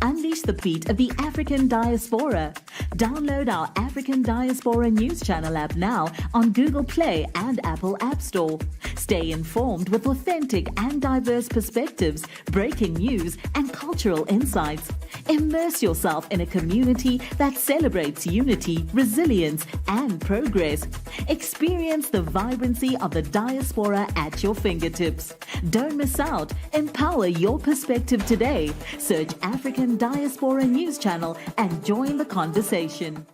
Unleash the beat of the African diaspora. Download our African Diaspora News Channel app now on Google Play and Apple App Store. Stay informed with authentic and diverse perspectives, breaking news, and cultural insights. Immerse yourself in a community that celebrates unity, resilience, and progress. Experience the vibrancy of the diaspora at your fingertips. Don't miss out. Empower your perspective today. Search African Diaspora News Channel and join the conversation.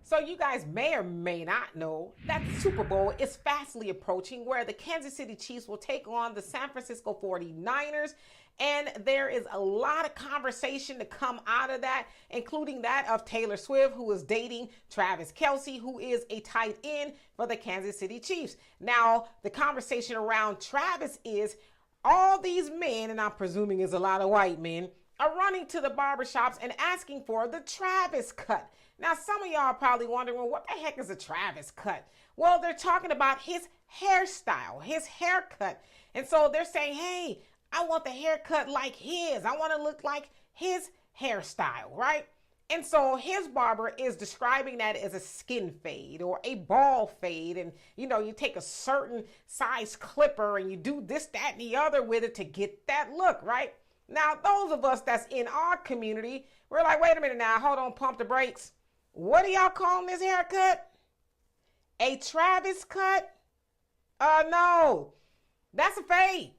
So you guys may or may not know that Super Bowl is fastly approaching, where the Kansas City Chiefs will take on the San Francisco 49ers. And there is a lot of conversation to come out of that, including that of Taylor Swift, who is dating Travis Kelce, who is a tight end for the Kansas City Chiefs. Now, the conversation around Travis is all these men, and I'm presuming it's a lot of white men, are running to the barbershops and asking for the Travis cut. Now, some of y'all are probably wondering, well, what the heck is a Travis cut? Well, they're talking about his hairstyle, his haircut. And so they're saying, hey, I want the haircut like his. I want to look like his hairstyle, right? And so his barber is describing that as a skin fade or a ball fade. And, you know, you take a certain size clipper and you do this, that, and the other with it to get that look, right? Now, those of us that's in our community, we're like, wait a minute now, hold on, pump the brakes. What are y'all calling this haircut? A Travis cut? No, that's a fade.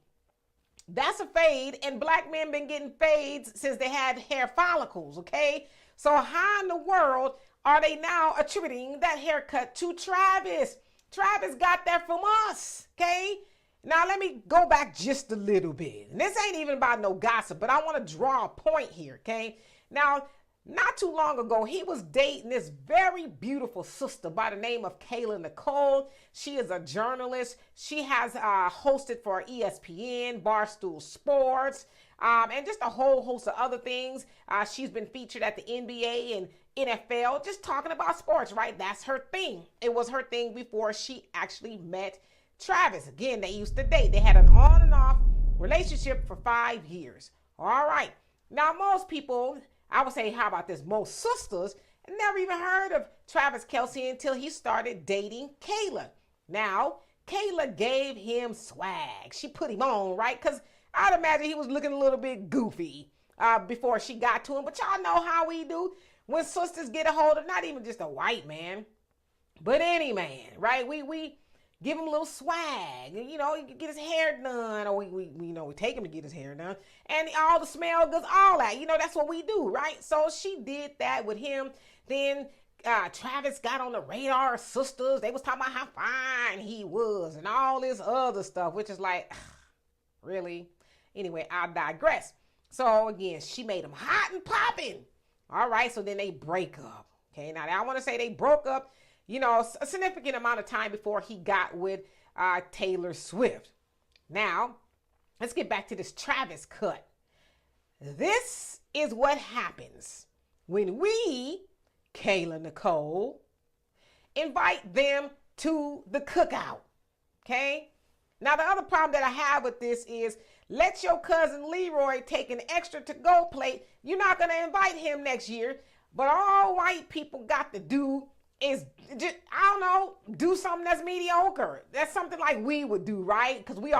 That's a fade, and black men been getting fades since they had hair follicles, okay? So how in the world are they now attributing that haircut to Travis? Travis got that from us, okay? Now let me go back just a little bit. And this ain't even about no gossip, but I want to draw a point here, okay? Now, not too long ago, he was dating this very beautiful sister by the name of Kayla Nicole. She is a journalist. She has hosted for ESPN, Barstool Sports, and just a whole host of other things. She's been featured at the NBA and NFL, just talking about sports, right? That's her thing. It was her thing before she actually met Travis. Again, they used to date. They had an on and off relationship for 5 years. All right. Now, most people, I would say, how about this? Most sisters never even heard of Travis Kelce until he started dating Kayla. Now, Kayla gave him swag. She put him on, right? Because I'd imagine he was looking a little bit goofy before she got to him. But y'all know how we do when sisters get a hold of not even just a white man, but any man, right? We give him a little swag, you know, he can get his hair done, or we take him to get his hair done, and all the smell goods, all that, you know, that's what we do, right? So she did that with him. Then Travis got on the radar of sisters. They was talking about how fine he was and all this other stuff, which is like, really? Anyway, I digress. So again, she made him hot and popping. All right, so then they break up. Okay, now I want to say they broke up, you know, a significant amount of time before he got with Taylor Swift. Now, let's get back to this Travis cut. This is what happens when we, Kayla Nicole, invite them to the cookout, okay? Now, the other problem that I have with this is, let your cousin Leroy take an extra to-go plate. You're not going to invite him next year, but all white people got to do is just, I don't know, do something that's mediocre. That's something like we would do, right? Because we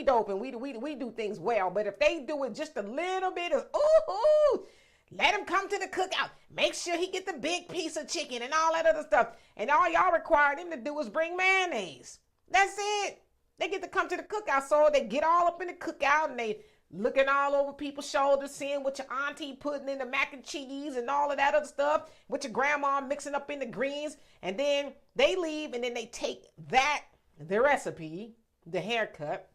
dope and we do things well. But if they do it just a little bit of, ooh, let him come to the cookout. Make sure he get the big piece of chicken and all that other stuff. And all y'all require them to do is bring mayonnaise. That's it. They get to come to the cookout. So they get all up in the cookout and they looking all over people's shoulders, seeing what your auntie putting in the mac and cheese and all of that other stuff, what your grandma mixing up in the greens. And then they leave and then they take the recipe, the haircut,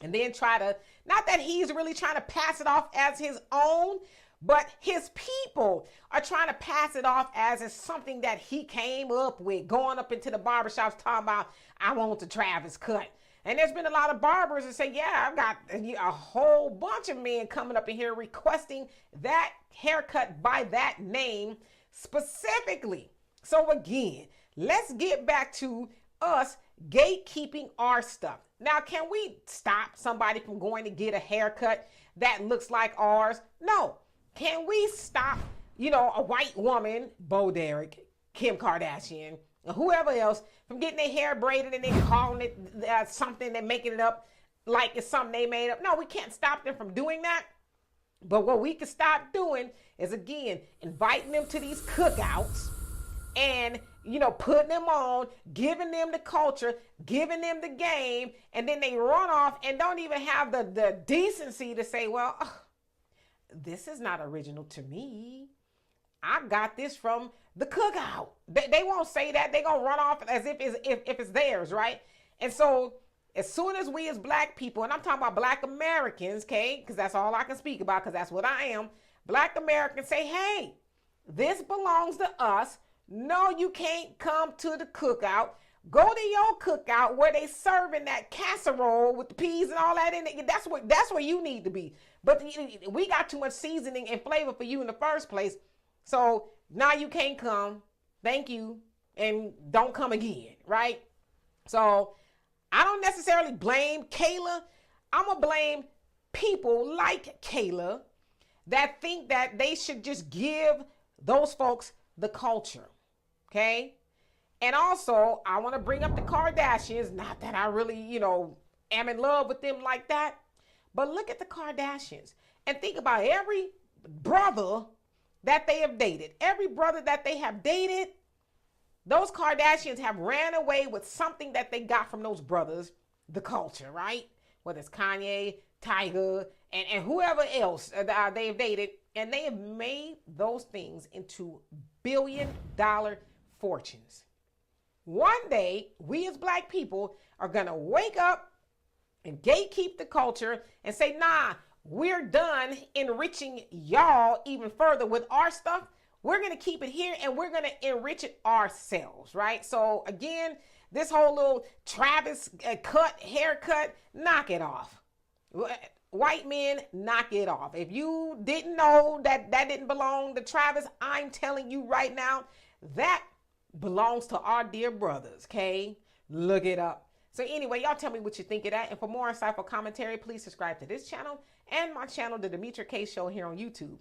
and then try to, not that he's really trying to pass it off as his own, but his people are trying to pass it off as it's something that he came up with, going up into the barbershops talking about, I want the Travis cut. And there's been a lot of barbers that say, yeah, I've got a whole bunch of men coming up in here requesting that haircut by that name specifically. So again, let's get back to us gatekeeping our stuff. Now, can we stop somebody from going to get a haircut that looks like ours? No. Can we stop, a white woman, Bo Derek, Kim Kardashian, or whoever else from getting their hair braided and then calling it something and making it up like it's something they made up? No, we can't stop them from doing that. But what we can stop doing is, again, inviting them to these cookouts and, putting them on, giving them the culture, giving them the game, and then they run off and don't even have the decency to say, well, this is not original to me. I got this from the cookout. They won't say that. They're going to run off as if it's theirs, right? And so as soon as we as black people, and I'm talking about black Americans, okay, because that's all I can speak about, because that's what I am, black Americans say, hey, this belongs to us. No, you can't come to the cookout. Go to your cookout where they serving that casserole with the peas and all that in it. That's where you need to be. But we got too much seasoning and flavor for you in the first place. So now you can't come. Thank you. And don't come again, right? So I don't necessarily blame Kayla. I'm going to blame people like Kayla that think that they should just give those folks the culture, okay? And also, I want to bring up the Kardashians. Not that I really, am in love with them like that. But look at the Kardashians and think about every brother that they have dated. Every brother that they have dated, those Kardashians have ran away with something that they got from those brothers, the culture, right? Whether it's Kanye, Tiger, and whoever else they've dated. And they have made those things into billion-dollar fortunes. One day, we as black people are going to wake up and gatekeep the culture and say, nah, we're done enriching y'all even further with our stuff. We're going to keep it here and we're going to enrich it ourselves, right? So again, this whole little Travis haircut, knock it off. White men, knock it off. If you didn't know that didn't belong to Travis, I'm telling you right now, that belongs to our dear brothers, okay? Look it up. So anyway, y'all tell me what you think of that. And for more insightful commentary, please subscribe to this channel and my channel, The Demetra Kaye Show, here on YouTube.